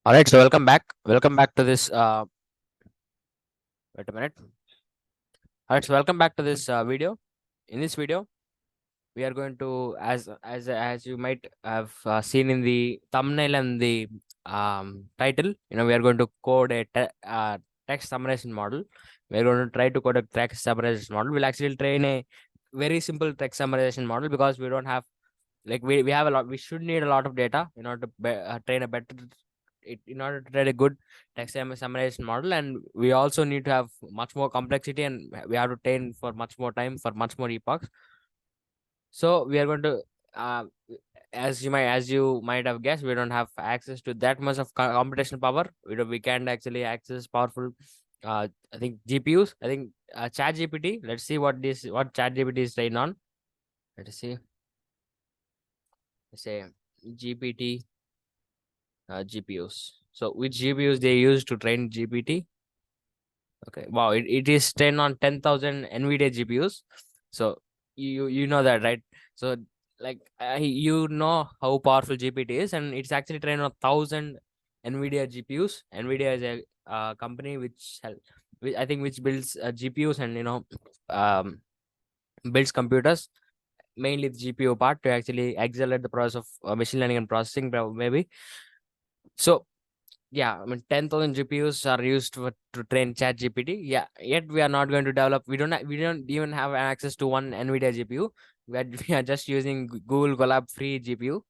All right, so welcome back. Welcome back to this. Wait a minute. All right, so welcome back to this video. In this video, we are going to, as you might have seen in the thumbnail and the title, we are going to code a text summarization model. We are going to try to code a text summarization model. We'll actually train a very simple text summarization model because we don't have we have a lot. We should need a lot of data in order to train a better in order to train a good text summarization model, and we also need to have much more complexity, and we have to train for much more time for much more epochs. So we are going to uh, as you might have guessed, we don't have access to that much of computational power. We can't actually access powerful I think GPUs. I think chat gpt, let's see what chat gpt is trained on. Let's see. Let's say GPT GPUs. So which GPUs they use to train GPT? Okay, wow, it is trained on 10,000 NVIDIA GPUs. So you know that, right? So you know how powerful GPT is, and it's actually trained on 1,000 NVIDIA GPUs. NVIDIA is a company which I think which builds GPUs and um, builds computers, mainly the GPU part, to actually accelerate the process of machine learning and processing, maybe. So yeah, I mean 10,000 GPUs are used to train Chat GPT. Yeah, yet we are not going to develop. We don't even have access to one NVIDIA GPU. We are just using Google Colab free GPU,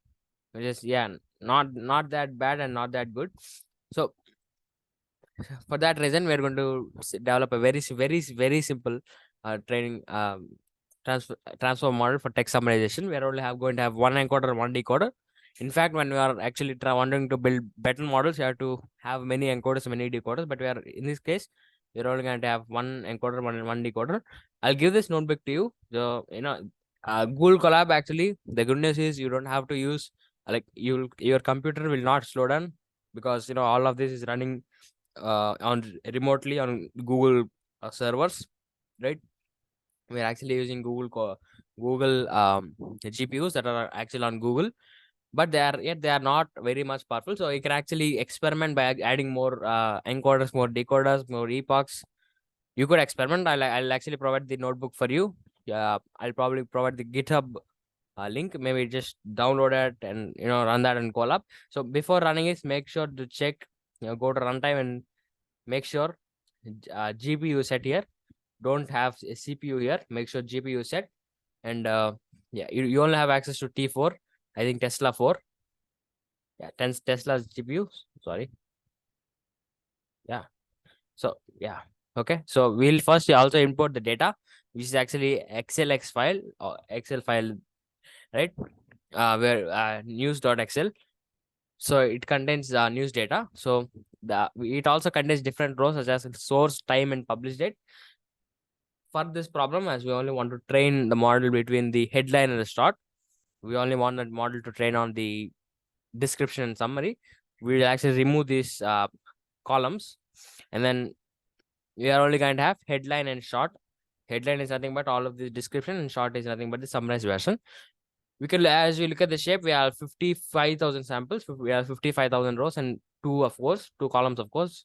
which is, yeah, not that bad and not that good. So for that reason, we're going to develop a very simple training transfer model for text summarization. We're only going to have one encoder and one decoder. In fact, when we are actually wanting to build better models, you have to have many encoders, many decoders. But we are in this case, we're only going to have one encoder, one decoder. I'll give this notebook to you. So Google Colab, actually, the good news is you don't have to use your computer will not slow down, because all of this is running on remotely on Google servers, right? We're actually using Google GPUs that are actually on Google, but they are not very much powerful. So you can actually experiment by adding more encoders, more decoders, more epochs. You could experiment. I'll actually provide the notebook for you. Yeah, I'll probably provide the GitHub link. Maybe just download it and run that in Colab. So before running it, make sure to check. Go to runtime and make sure GPU set here. Don't have a CPU here. Make sure GPU set, and yeah, you only have access to T4. I think Tesla 4. Yeah, 10 Tesla's GPU. Sorry. Yeah. So yeah. Okay. So we'll first also import the data, which is actually XLX file or Excel file, right? Where news.xl. So it contains news data. So it also contains different rows such as source, time, and publish date. For this problem, as we only want to train the model between the headline and the start, we only want the model to train on the description and summary. We will actually remove these columns, and then we are only going to have headline and short. Headline is nothing but all of the description, and short is nothing but the summarized version. We can, as we look at the shape, we have 55,000 samples. We have 55,000 rows and two columns, of course,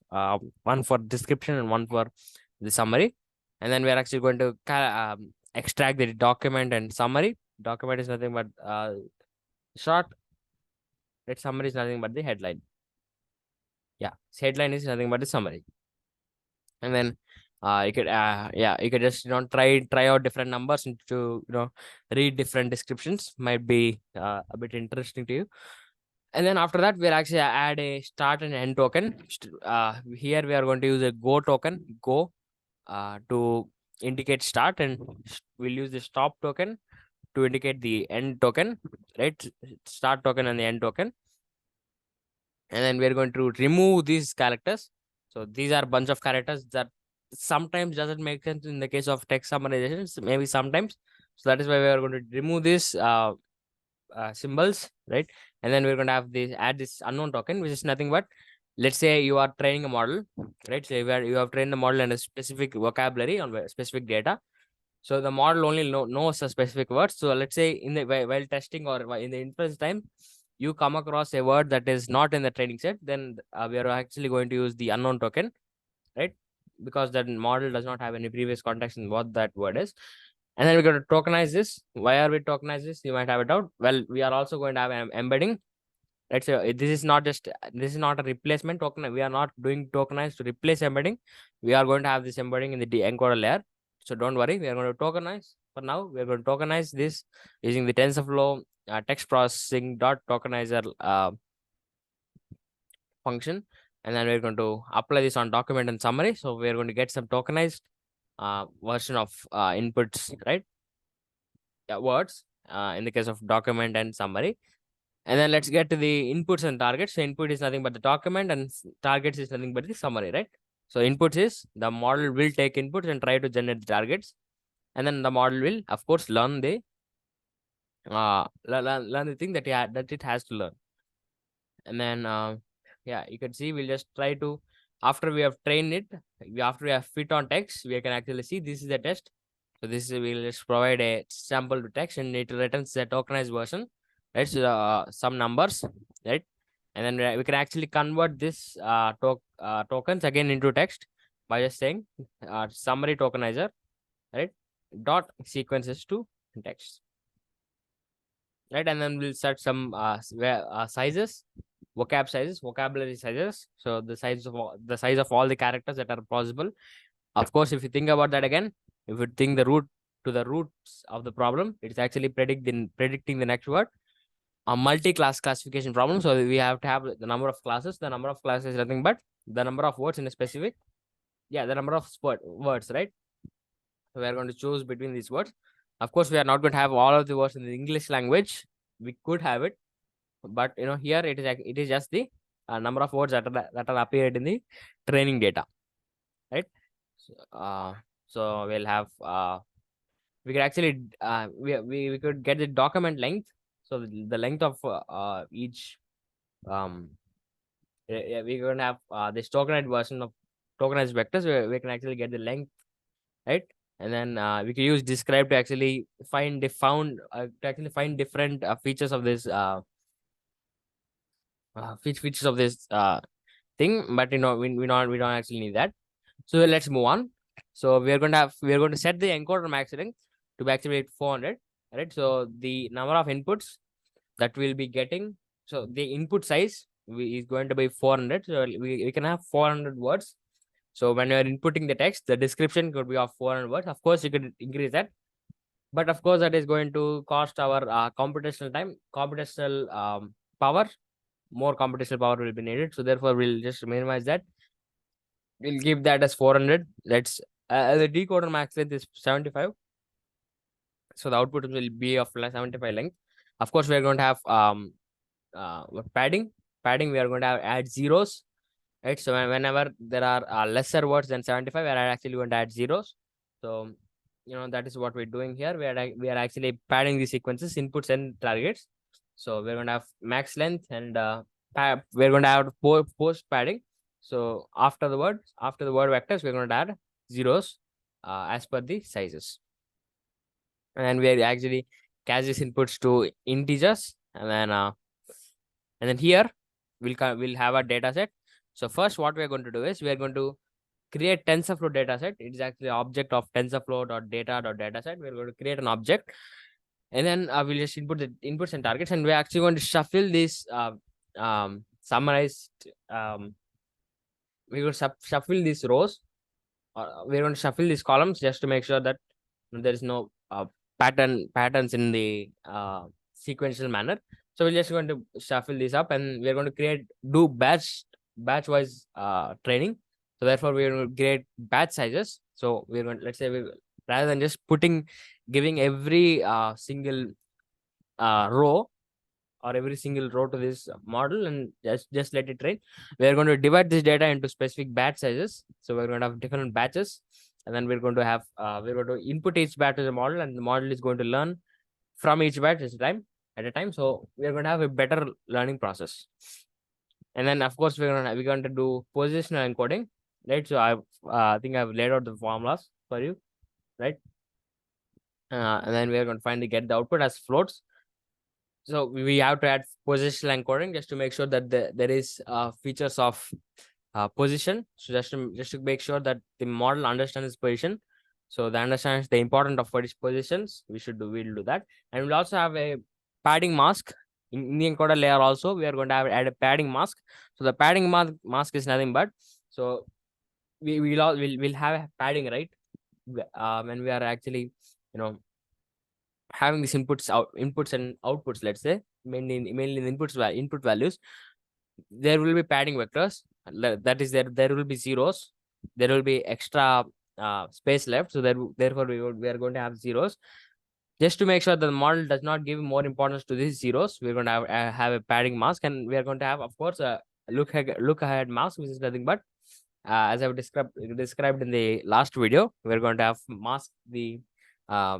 one for description and one for the summary. And then we are actually going to extract the document and summary. Document is nothing but short. That summary is nothing but the headline. Yeah, headline is nothing but the summary. And then you could just try out different numbers and to read different descriptions. Might be a bit interesting to you. And then after that, we'll actually add a start and end token. Here we are going to use a go token, go, to indicate start, and we'll use the stop token to indicate the end token, right? Start token and the end token. And then we're going to remove these characters. So these are a bunch of characters that sometimes doesn't make sense in the case of text summarizations, maybe sometimes. So that is why we are going to remove these symbols, right? And then we're going to have this add this unknown token, which is nothing but, let's say you are training a model, right? So you have trained the model in a specific vocabulary on specific data. So the model only knows a specific words. So let's say in the while testing or in the inference time, you come across a word that is not in the training set, then we are actually going to use the unknown token, right? Because that model does not have any previous context in what that word is. And then we're going to tokenize this. Why are we tokenize this? You might have a doubt. Well, we are also going to have an embedding. Let's say this is not a replacement token. We are not doing tokenize to replace embedding. We are going to have this embedding in the encoder layer. So don't worry, we are going to tokenize. For now, we are going to tokenize this using the TensorFlow text processing dot tokenizer function. And then we're going to apply this on document and summary. So we're going to get some tokenized version of inputs, right? Yeah, words in the case of document and summary. And then let's get to the inputs and targets. So input is nothing but the document, and targets is nothing but the summary, right? So inputs is the model will take inputs and try to generate the targets. And then the model will, of course, learn the learn the thing that it has to learn. And then yeah, you can see we'll just try to, after we have trained it, after we have fit on text, we can actually see this is the test. So this is, we'll just provide a sample to text and it returns the tokenized version, right? So some numbers, right? And then we can actually convert this tokens again into text by just saying summary tokenizer, right? Dot sequences to text, right? And then we'll set some sizes, vocabulary sizes. So the size of all the characters that are possible. Of course, if you think about that again, if you think the roots of the problem, it's actually predicting the next word. A multi-class classification problem. So we have to have the number of classes. The number of classes is nothing but the number of words in a specific, the number of words, right? So we are going to choose between these words. Of course, we are not going to have all of the words in the English language. We could have it, but here it is just the number of words that are appeared in the training data, right? So we'll have we could actually we could get the document length. So the length of each we're going to have this tokenized version of tokenized vectors where we can actually get the length, right? And then we can use describe to actually find different features of this features of this thing, but we don't actually need that. So let's move on. So we're going to set the encoder max length to be actually 400, right? So the number of inputs that we'll be getting, so the input size is going to be 400. So we can have 400 words. So when you're inputting the text, the description could be of 400 words. Of course, you could increase that, but of course that is going to cost our computational power. More computational power will be needed. So therefore, we'll just minimize that. We'll give that as 400. Let's the decoder max length is 75. So the output will be of 75 length. Of course, we are going to have padding. Padding, we are going to add zeros, right? So whenever there are lesser words than 75, we are actually going to add zeros. So that is what we're doing here. We are actually padding the sequences, inputs and targets. So we're going to have max length and we're going to have post padding. So after the word vectors, we're going to add zeros as per the sizes. And we are actually cache these inputs to integers, and then here we'll have a data set. So first, what we are going to do is we are going to create TensorFlow dataset. It is actually object of TensorFlow.data.dataset. We're going to create an object, and then we'll just input the inputs and targets, and we're actually going to shuffle this summarized. We will shuffle these rows. We're going to shuffle these columns just to make sure that there is no patterns in the sequential manner. So we're just going to shuffle this up, and we're going to do batch wise training. So therefore, we're going to create batch sizes. So we're going to, let's say, rather than just giving every single row or every single row to this model and just let it train, we're going to divide this data into specific batch sizes. So we're going to have different batches, and then we're going to have we're going to input each batch to the model, and the model is going to learn from each batch at a time. So we're going to have a better learning process. And then of course we're going to do positional encoding, right? So I think I've laid out the formulas for you, right? And then we're going to finally get the output as floats. So we have to add positional encoding just to make sure that there is features of position. So just to make sure that the model understands its position. So that understands the importance of its positions. We'll do that, and we'll also have a padding mask in the encoder layer. Also, we are going to add a padding mask. So the padding mask is nothing but, so we'll have a padding, right? When we are actually, you know, having these inputs and outputs, let's say mainly the input values, there will be padding vectors. That is, there will be zeros, there will be extra space left, so therefore we are going to have zeros, just to make sure that the model does not give more importance to these zeros. We're going to have a padding mask, and we are going to have, of course, a look ahead mask, which is nothing but, as I've described in the last video, we're going to have mask the uh,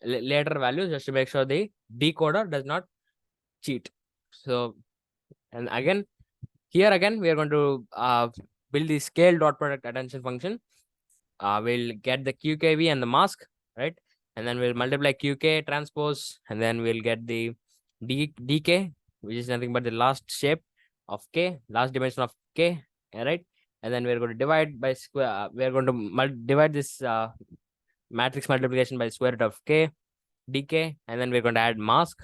later values, just to make sure the decoder does not cheat. So, and again, here again, we are going to build the scale dot product attention function. We'll get the QKV and the mask, right? And then we'll multiply QK transpose, and then we'll get the DK, which is nothing but the last shape of K, last dimension of K, right? And then we're going to divide by square. We're going to divide this matrix multiplication by square root of K, DK, and then we're going to add mask,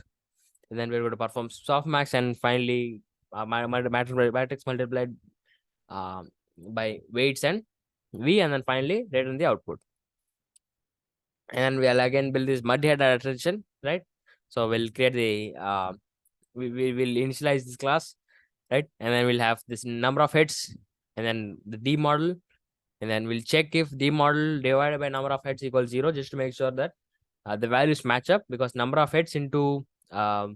and then we're going to perform softmax, and finally matrix multiplied by weights and V, and then finally return the output. And we'll again build this multi-head attention, right? So we'll create the we will initialize this class, right? And then we'll have this number of heads, and then the D model, and then we'll check if D model divided by number of heads equals 0, just to make sure that the values match up, because number of heads into I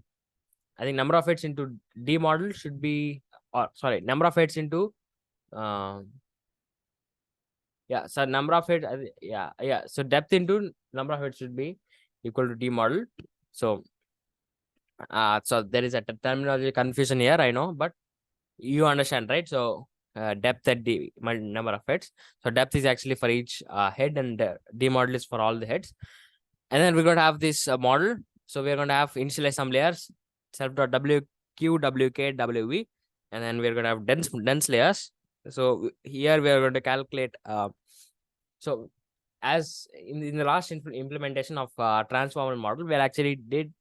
think number of heads into D model should be, or sorry, number of heads into yeah, so number of heads, yeah, so depth into number of heads should be equal to D model. So so there is a terminology confusion here, I know, but you understand, right? So depth at the number of heads. So depth is actually for each head, and D model is for all the heads. And then we're going to have this model. So we're going to have initialize some layers, self.wq, wk, wv, and then we're going to have dense layers. So here we are going to calculate. So as in the last implementation of transformer model, we actually did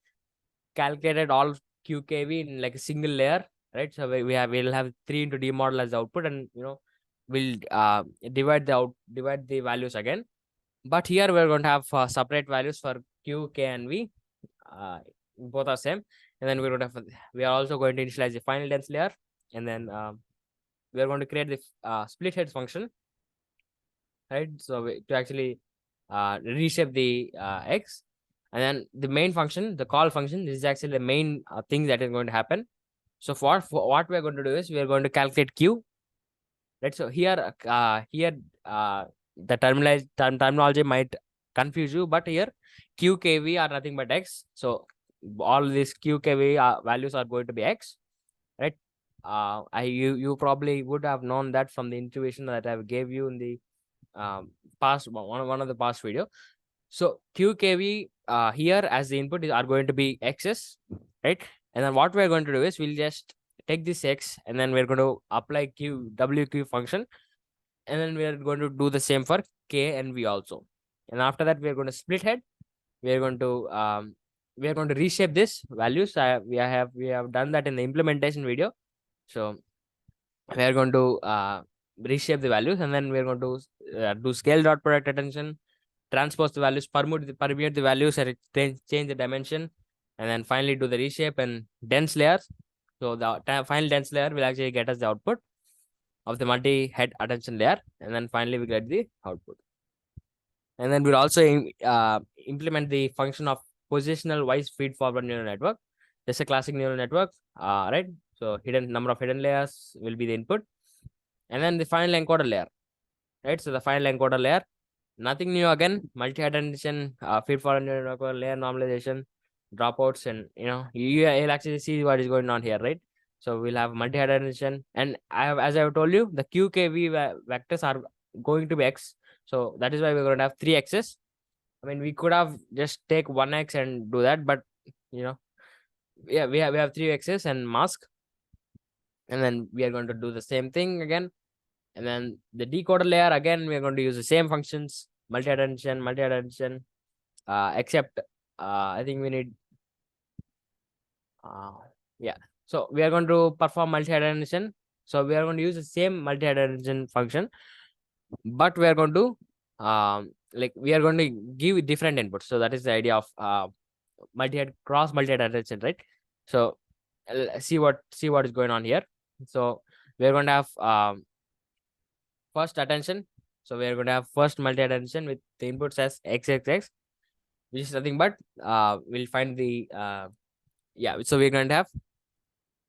calculated all QKV in like a single layer, right? So we'll have 3 into D model as the output, and we'll divide the values again. But here we're going to have separate values for Q, K, and V. Both are same, and then we are also going to initialize the final dense layer, and then we are going to create the split heads function, right? So to actually reshape the X. And then the main function, the call function, this is actually the main thing that is going to happen. So for what we are going to do is we are going to calculate Q, right? So here the terminology might confuse you, but here QKV are nothing but X. So all these QKV values are going to be X, right? You probably would have known that from the intuition that I gave you in the past one of the past video. So QKV here as the input are going to be X's, right? And then what we're going to do is we'll just take this X, and then we're going to apply WQ function, and then we're going to do the same for K and V also. And after that, we're going to split head. We're going to reshape this values. We have done that in the implementation video. So we are going to reshape the values, and then we're going to do scale dot product attention, transpose the values, permute the values, and change the dimension, and then finally do the reshape and dense layers. So the final dense layer will actually get us the output of the multi-head attention layer, and then finally we get the output. And then we'll also implement the function of positional wise feed forward neural network. Just a classic neural network, right? So number of hidden layers will be the input, and then the final encoder layer, right? So the final encoder layer, nothing new again. Multi-head attention, feed forward neural network, layer normalization, dropouts, and you'll actually see what is going on here, right? So we'll have multi-head attention, and as I have told you, the QKV vectors are going to be X. So that is why we're going to have 3 X's. I mean, we could have just take 1 X and do that, but Yeah, we have three x's and mask, and then we are going to do the same thing again. And then the decoder layer, again we are going to use the same functions, multi-attention, except I think we need uh, yeah. So we are going to perform multi-attention. So we are going to use the same multi-attention function, but we are going to like we are going to give different inputs. So that is the idea of multi attention, right? So see what is going on here. So we are going to have first attention. So we are going to have first multi attention with the inputs as xxx, which is nothing but we'll find the yeah. So we're going to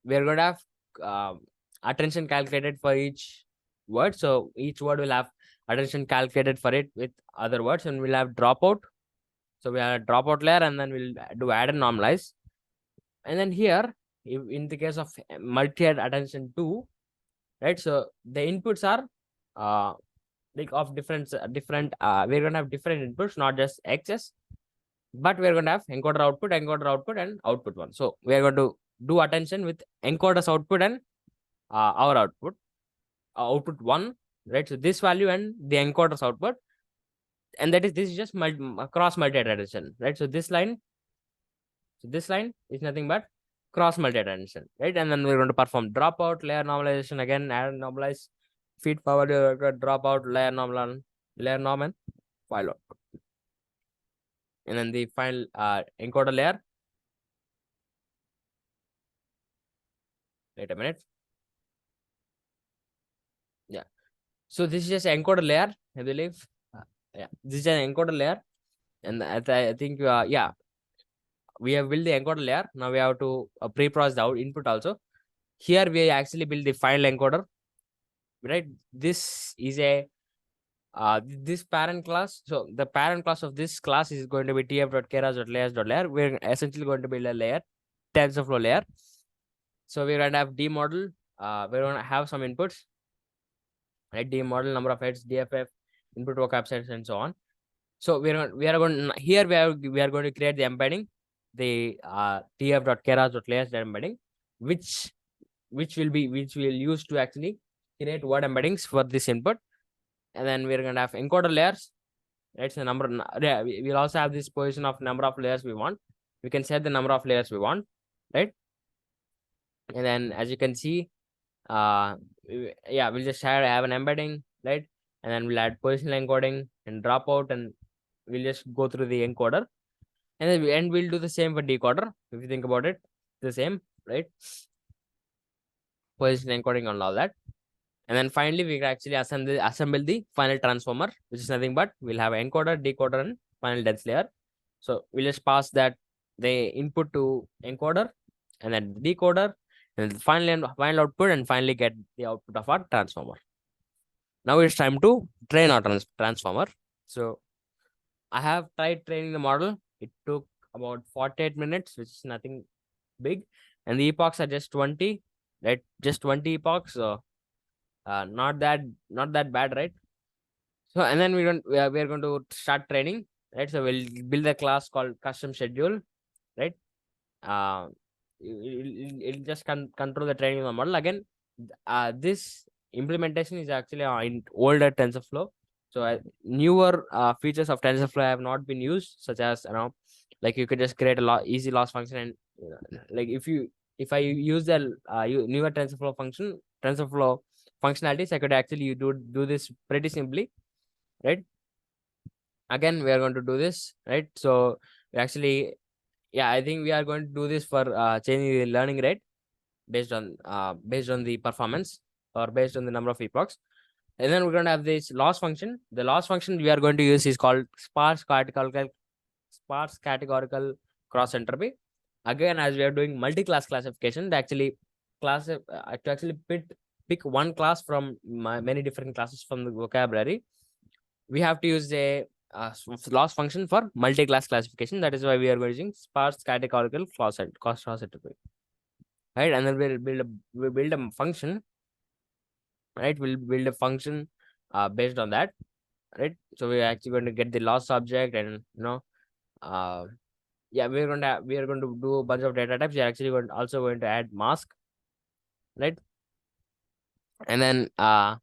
have attention calculated for each word. So each word will have attention calculated for it with other words, and we'll have dropout. So we have a dropout layer, and then we'll do add and normalize. And then here, if in the case of multi attention 2, right? So the inputs are like of different. We're gonna have different inputs, not just x's, but we're going to have encoder output, and output one. So we are going to do attention with encoder's output and our output one, right? So this value and the encoder's output, and this is just cross multi attention, right? So this line is nothing but cross multi attention, right? And then we're going to perform dropout, layer normalization, again add and normalize, feed forward, dropout, layer norm, and file output. And then the final encoder layer. Wait a minute. Yeah. So this is just encoder layer, I believe. Yeah, this is an encoder layer, and I think yeah, we have built the encoder layer. Now we have to pre-process the input also. Here we actually build the final encoder, right? This is a this parent class. So the parent class of this class is going to be tf.keras.layers.layer. We're essentially going to build a layer, TensorFlow layer. So we're going to have D model. We're going to have some inputs, right? D model, number of heads, DFF, input vocab sets, and so on. So we are going here we are going to create the embedding, the tf.keras.layers embedding, which which we'll use to actually create word embeddings for this input. And then we're going to have encoder layers. It's a number. Yeah, we'll also have this position of number of layers we want. We can set the number of layers we want, right? And then as you can see, yeah, we'll just have an embedding, right? And then we'll add positional encoding and dropout, and we'll just go through the encoder. And then we'll do the same for decoder. If you think about it, the same, right? Position encoding and all that. And then finally, we can actually assemble the final transformer, which is nothing but we'll have encoder, decoder, and final dense layer. So we'll just pass that the input to encoder, and then the decoder, and final output, and finally get the output of our transformer. Now it's time to train our transformer. So I have tried training the model. It took about 48 minutes, which is nothing big, and the epochs are just 20, right? Just 20 epochs. So not that bad, right? So and then we are going to start training, right? So we'll build a class called custom schedule, right? uh it'll just control the training of the model again. This implementation is actually in older TensorFlow. So newer features of TensorFlow have not been used, such as like you could just create a easy loss function, and like if I use the newer TensorFlow functionalities, I could actually do this pretty simply, right? Again, we are going to do this, right? So we actually, yeah, I think we are going to do this for changing the learning rate based on the performance, or based on the number of epochs. And then we're going to have this loss function. The loss function we are going to use is called sparse categorical cross entropy. Again, as we are doing multi-class classification, to actually pick one class from many different classes from the vocabulary, we have to use a loss function for multi-class classification. That is why we are using sparse categorical cross entropy, right? And then we'll build a function, right? We'll build a function based on that, right? So we're actually going to get the loss object, and uh yeah, we are going to do a bunch of data types. We are actually also going to add mask, right? And then the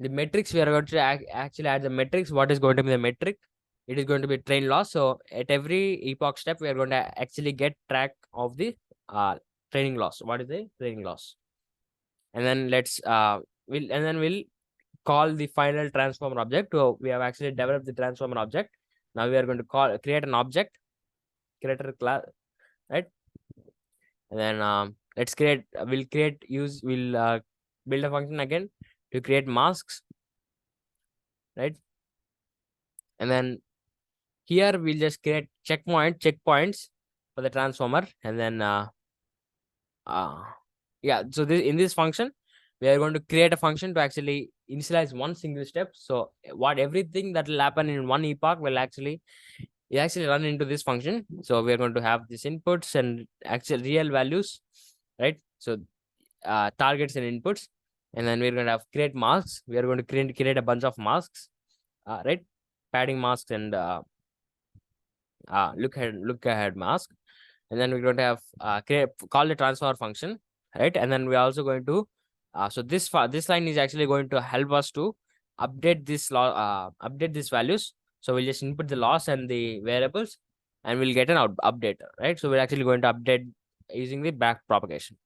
metrics, we are going to actually add the metrics. What is going to be the metric? It is going to be train loss. So at every epoch step, we are going to actually get track of the training loss. What is the training loss? And then we'll call the final transformer object. So we have actually developed the transformer object. Now we are going to create an object, creator class, right? And then let's create we'll create use we'll build a function again to create masks, right? And then here we'll just create checkpoints for the transformer. And then uh yeah, so in this function we are going to create a function to actually initialize one single step. So what everything that will happen in one epoch will actually run into this function. So we are going to have these inputs and actual real values, right? So targets and inputs. And then we're going to have create masks. We are going to create a bunch of masks, right? Padding masks and look ahead mask. And then we're going to have call the transfer function, right? And then we're also going to so this line is actually going to help us to update these values. So we'll just input the loss and the variables, and we'll get an updater, right? So we're actually going to update using the back propagation,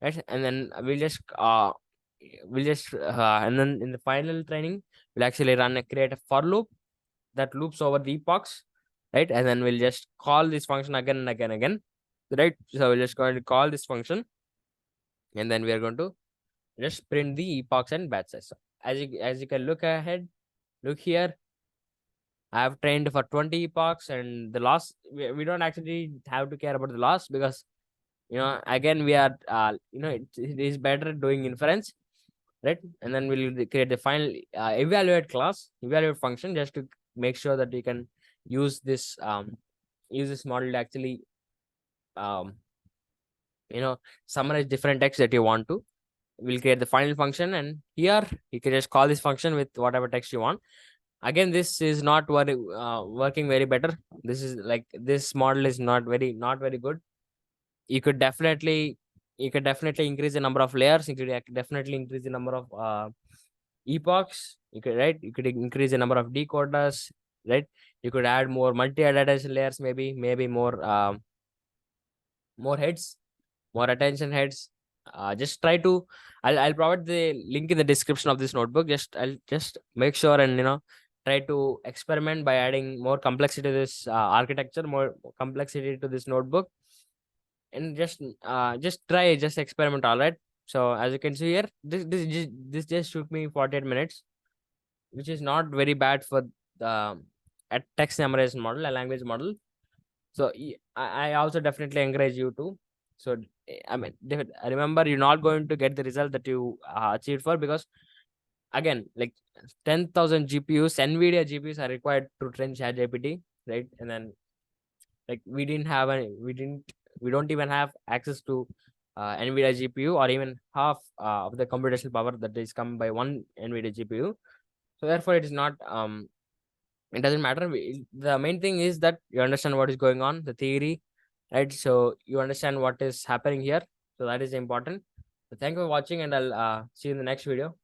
right? And then and then in the final training, we'll actually create a for loop that loops over the epochs, right? And then we'll just call this function again and again and again, right? So we're just going to call this function, and then we are going to just print the epochs and batch size. So as you can look here, I have trained for 20 epochs, and the loss, we don't actually have to care about the loss, because again we are it is better doing inference, right? And then we'll create the final evaluate function, just to make sure that we can use this model to actually um summarize different text that you want to. We'll create the final function, and here you can just call this function with whatever text you want. Again, this is not working very better. This model is not very good. You could definitely increase the number of layers. You could definitely increase the number of epochs. You could increase the number of decoders, right? You could add more multi-adaptation layers, maybe more heads, more attention heads. Just try to I'll provide the link in the description of this notebook. I'll just make sure and try to experiment by adding more complexity to this architecture, more complexity to this notebook, and just experiment. All right. So as you can see here, this just took me 48 minutes, which is not very bad for the a text summarization model, a language model. So I also definitely encourage you to. So I mean, remember, you're not going to get the result that you achieved for, because again, like 10,000 GPUs, NVIDIA GPUs are required to train ChatGPT, right? And then like we don't even have access to NVIDIA GPU, or even half of the computational power that is come by one NVIDIA GPU. So therefore, it doesn't matter. The main thing is that you understand what is going on, the theory, right? So you understand what is happening here. So that is important. So thank you for watching, and I'll see you in the next video.